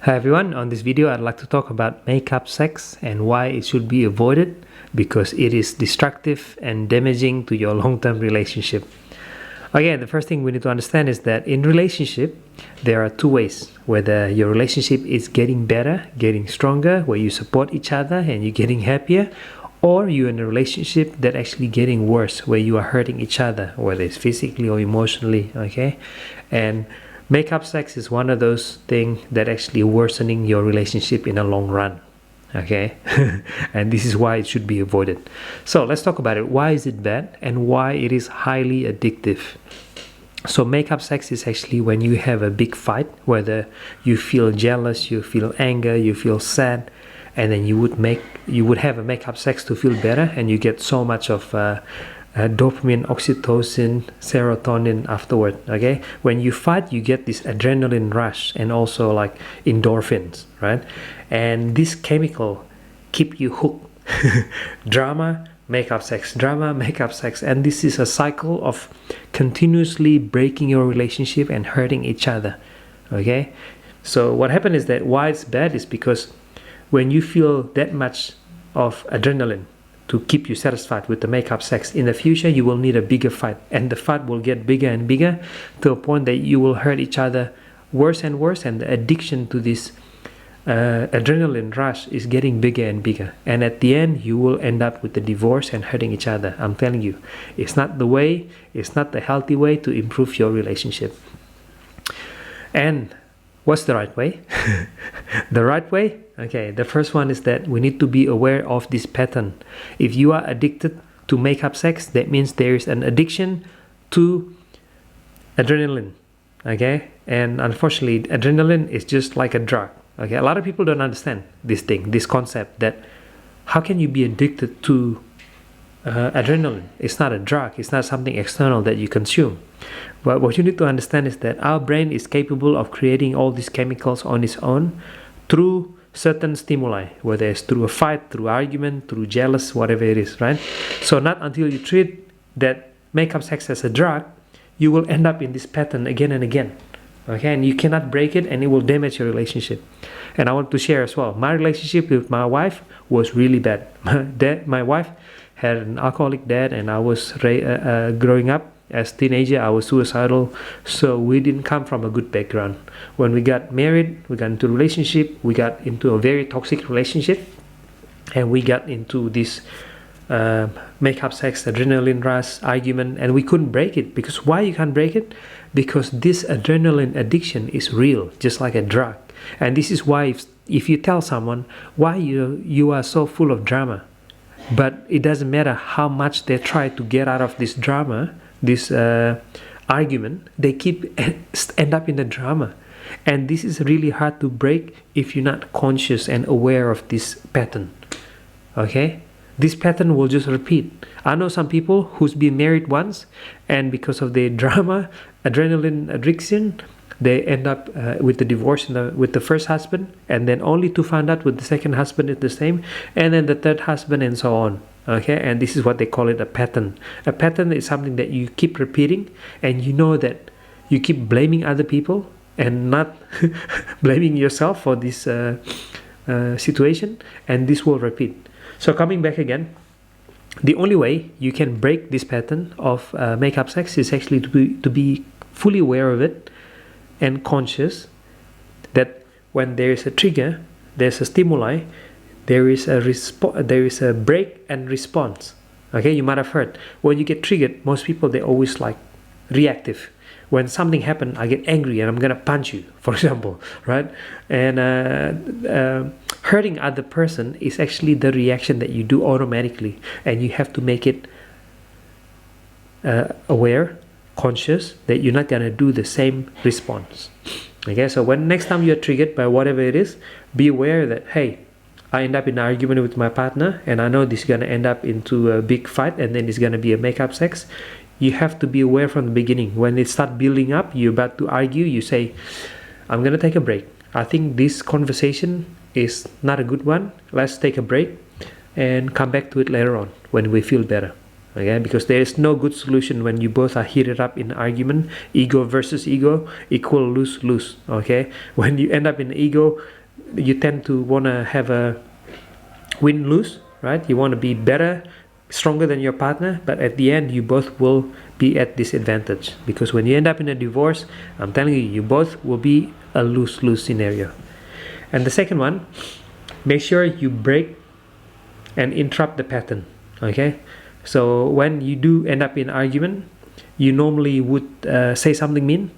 Hi everyone, on this video I'd like to talk about makeup sex and why it should be avoided because it is destructive and damaging to your long-term relationship. Again, the first thing we need to understand is that in relationship there are two ways, whether your relationship is getting better, getting stronger, where you support each other and you're getting happier, or you're in a relationship that actually getting worse, where you are hurting each other, whether it's physically or emotionally, okay? And makeup sex is one of those things that actually worsening your relationship in the long run, okay? And this is why it should be avoided. So let's talk about it. Why is it bad and why it is highly addictive? So makeup sex is actually when you have a big fight, whether you feel jealous, you feel anger, you feel sad, and then you would have a makeup sex to feel better, and you get so much of dopamine, oxytocin, serotonin afterward, okay? When you fight, you get this adrenaline rush and also like endorphins, right? And this chemical keep you hooked. Drama, makeup sex, drama, makeup sex. And this is a cycle of continuously breaking your relationship and hurting each other, okay? So what happened is that why it's bad is because when you feel that much of adrenaline to keep you satisfied with the makeup sex, in the future you will need a bigger fight, and the fight will get bigger and bigger to a point that you will hurt each other worse and worse, and the addiction to this adrenaline rush is getting bigger and bigger, and at the end you will end up with the divorce and hurting each other. I'm telling you, it's not the way, it's not the healthy way to improve your relationship. And what's the right way? The right way? Okay, the first one is that we need to be aware of this pattern. If you are addicted to makeup sex, that means there is an addiction to adrenaline, okay? And unfortunately, adrenaline is just like a drug, okay? A lot of people don't understand this thing, this concept that how can you be addicted to adrenaline? It's not a drug, it's not something external that you consume. But what you need to understand is that our brain is capable of creating all these chemicals on its own through certain stimuli, whether it's through a fight, through argument, through jealous, whatever it is, right? So not until you treat that makeup sex as a drug, you will end up in this pattern again and again, okay? And you cannot break it, and it will damage your relationship. And I want to share as well, my relationship with my wife was really bad. My wife had an alcoholic dad, and I was growing up as a teenager, I was suicidal, so we didn't come from a good background. When we got married, we got into a relationship, we got into a very toxic relationship, and we got into this makeup sex, adrenaline rush, argument, and we couldn't break it. Because why you can't break it? Because this adrenaline addiction is real, just like a drug. And this is why if you tell someone why you are so full of drama, but it doesn't matter how much they try to get out of this drama, this argument, they end up in the drama. And this is really hard to break if you're not conscious and aware of this pattern, okay? This pattern will just repeat. I know some people who's been married once, and because of the drama, adrenaline addiction, they end up with the divorce with the first husband, and then only to find out with the second husband is the same, and then the third husband, and so on, okay? And this is what they call it, a pattern. A pattern is something that you keep repeating, and you know that you keep blaming other people and not blaming yourself for this situation, and this will repeat. So coming back again, the only way you can break this pattern of makeup sex is actually to be fully aware of it and conscious that when there is a trigger, there's a stimuli, there is a break and response, okay? You might have heard, when you get triggered, most people, they're always like reactive. When something happened, I get angry and I'm gonna punch you, for example, right? And hurting other person is actually the reaction that you do automatically, and you have to make it aware, conscious, that you're not gonna do the same response, okay? So when next time you're triggered by whatever it is, be aware that, hey, I end up in an argument with my partner, and I know this is gonna end up into a big fight, and then it's gonna be a makeup sex. You have to be aware from the beginning. When it starts building up, you're about to argue, you say, I'm gonna take a break. I think this conversation is not a good one. Let's take a break and come back to it later on when we feel better, Okay, because there is no good solution when you both are heated up in argument. Ego versus ego equal lose-lose. Okay, when you end up in ego, you tend to want to have a win-lose, right? You want to be better, stronger than your partner, but at the end you both will be at disadvantage, because when you end up in a divorce, I'm telling you, you both will be a lose-lose scenario. And the second one, make sure you break and interrupt the pattern. Okay, so when you do end up in argument, you normally would say something mean.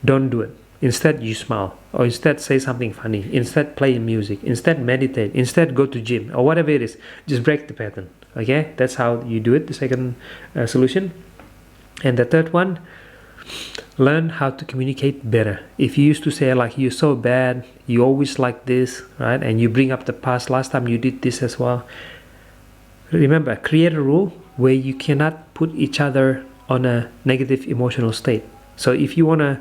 Don't do it. Instead, you smile, or instead say something funny, instead play music, instead meditate, instead go to gym, or whatever it is. Just break the pattern. Okay, that's how you do it. The second solution. And the third one, learn how to communicate better. If you used to say like, you're so bad, you always like this, right? And you bring up the past, last time you did this as well. Remember, create a rule where you cannot put each other on a negative emotional state. So if you want to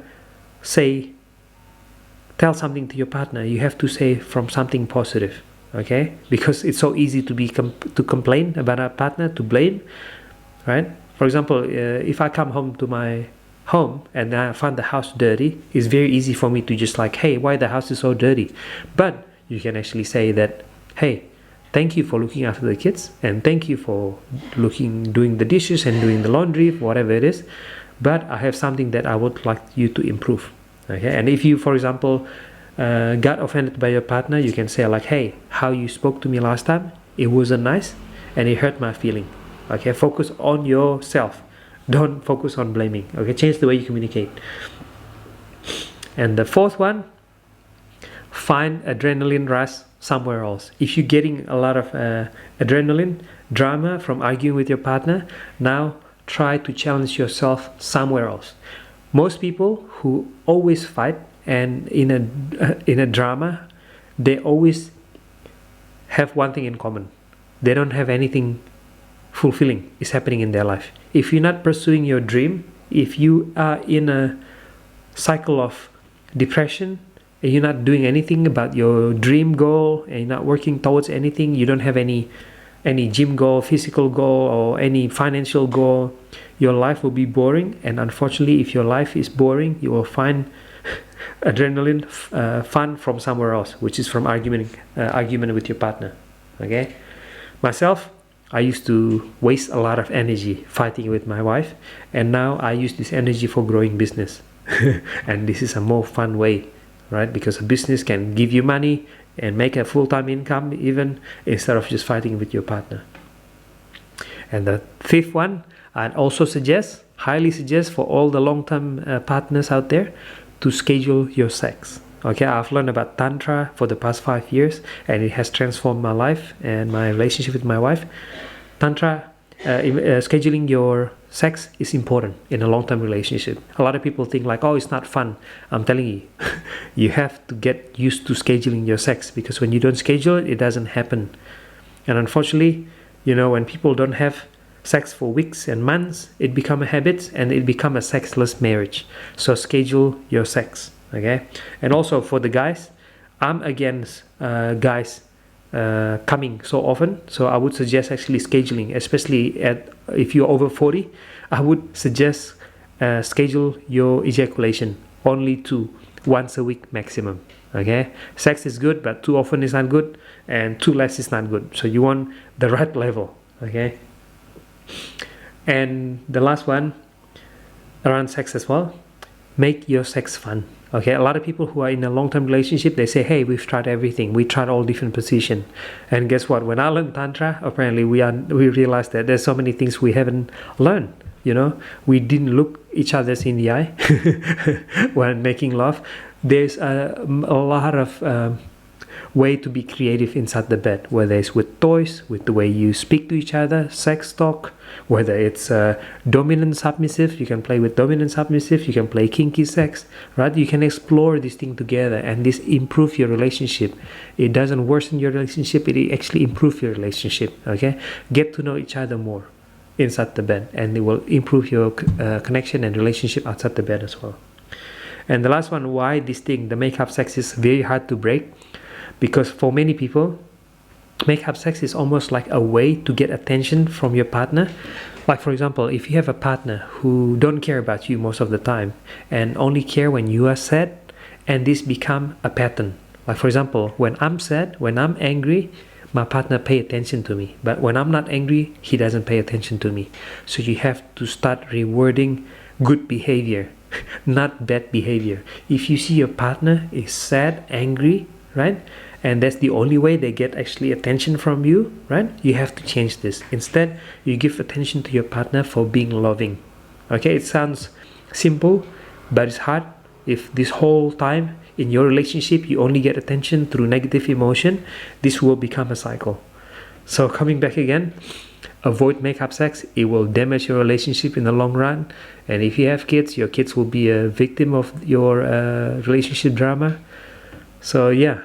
tell something to your partner, you have to say from something positive. Okay, because it's so easy to complain about our partner, to blame, right? For example, if I come home to my home and I find the house dirty, it's very easy for me to just like, hey, why the house is so dirty? But you can actually say that, hey, thank you for looking after the kids, and thank you for doing the dishes and doing the laundry, whatever it is, but I have something that I would like you to improve. Okay, and if you, for example, got offended by your partner, you can say like, hey, how you spoke to me last time, it wasn't nice and it hurt my feeling. Okay, focus on yourself, don't focus on blaming. Okay, change the way you communicate. And the fourth one, find adrenaline rush somewhere else. If you're getting a lot of adrenaline drama from arguing with your partner, now try to challenge yourself somewhere else. Most people who always fight and in a drama, they always have one thing in common. They don't have anything fulfilling is happening in their life. If you're not pursuing your dream, if you are in a cycle of depression and you're not doing anything about your dream goal and you're not working towards anything, you don't have any gym goal, physical goal, or any financial goal, your life will be boring. And unfortunately, if your life is boring, you will find adrenaline fun from somewhere else, which is from argument with your partner. Okay, myself, I used to waste a lot of energy fighting with my wife, and now I use this energy for growing business. And this is a more fun way, right? Because a business can give you money and make a full-time income even, instead of just fighting with your partner. And the fifth one, I'd also highly suggest for all the long-term partners out there, to schedule your sex. Okay, I've learned about Tantra for the past 5 years, and it has transformed my life and my relationship with my wife. Tantra, scheduling your sex is important in a long-term relationship. A lot of people think like, oh, it's not fun. I'm telling you, you have to get used to scheduling your sex, because when you don't schedule it, it doesn't happen. And unfortunately, when people don't have sex for weeks and months, it becomes a habit and it becomes a sexless marriage. So schedule your sex. Okay, and also for the guys, I'm against guys coming so often. So I would suggest actually scheduling, especially if you're over 40. I would suggest schedule your ejaculation only to once a week maximum. Okay, sex is good, but too often is not good, and too less is not good. So you want the right level. Okay, and the last one around sex as well, make your sex fun. Okay, a lot of people who are in a long-term relationship, they say, hey, we've tried everything, we tried all different positions, and guess what, when I learned Tantra, apparently we realized that there's so many things we haven't learned. We didn't look each other's in the eye when making love. There's a lot of way to be creative inside the bed, whether it's with toys, with the way you speak to each other, sex talk, whether it's dominant submissive, you can play with dominant submissive, you can play kinky sex, right? You can explore this thing together, and this improve your relationship. It doesn't worsen your relationship, it actually improve your relationship. Okay, get to know each other more inside the bed, and it will improve your connection and relationship outside the bed as well. And the last one, why this thing, the makeup sex, is very hard to break. Because for many people, Make-up sex is almost like a way to get attention from your partner. Like for example, if you have a partner who don't care about you most of the time and only care when you are sad, and this become a pattern. Like for example, when I'm sad, when I'm angry, my partner pay attention to me. But when I'm not angry, he doesn't pay attention to me. So you have to start rewarding good behavior, not bad behavior. If you see your partner is sad, angry, right? And that's the only way they get actually attention from you, right? You have to change this. Instead, you give attention to your partner for being loving. Okay, it sounds simple, but it's hard. If this whole time in your relationship you only get attention through negative emotion, this will become a cycle. So coming back again, avoid make-up sex. It will damage your relationship in the long run. And if you have kids, your kids will be a victim of your relationship drama. So yeah,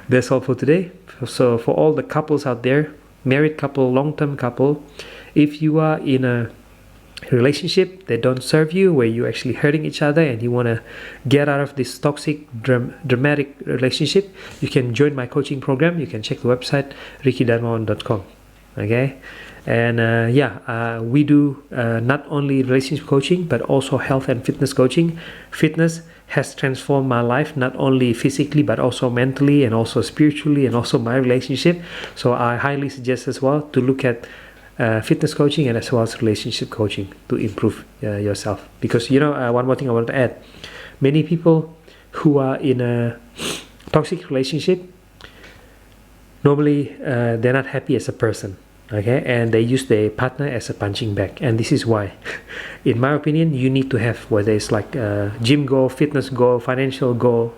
that's all for today. So for all the couples out there, married couple, long-term couple, if you are in a relationship that don't serve you, where you're actually hurting each other and you want to get out of this toxic dramatic relationship, you can join my coaching program. You can check the website rickydarmawan.com. okay, and we do not only relationship coaching but also health and fitness coaching. Fitness has transformed my life, not only physically but also mentally and also spiritually and also my relationship. So I highly suggest as well to look at fitness coaching and as well as relationship coaching to improve yourself. Because one more thing I want to add, many people who are in a toxic relationship, normally they're not happy as a person, okay, and they use their partner as a punching bag. And this is why, in my opinion, you need to have, whether it's like a gym goal, fitness goal, financial goal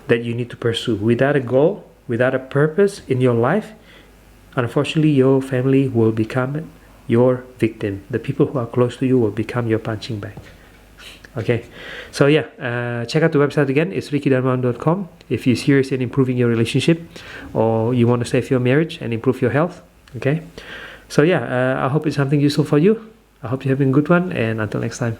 that you need to pursue. Without a goal, without a purpose in your life, unfortunately, your family will become your victim. The people who are close to you will become your punching bag. Okay, so yeah, check out the website again. It's rickydarmawan.com. If you're serious in improving your relationship or you want to save your marriage and improve your health. Okay, so yeah, I hope it's something useful for you. I hope you're having a good one, and until next time.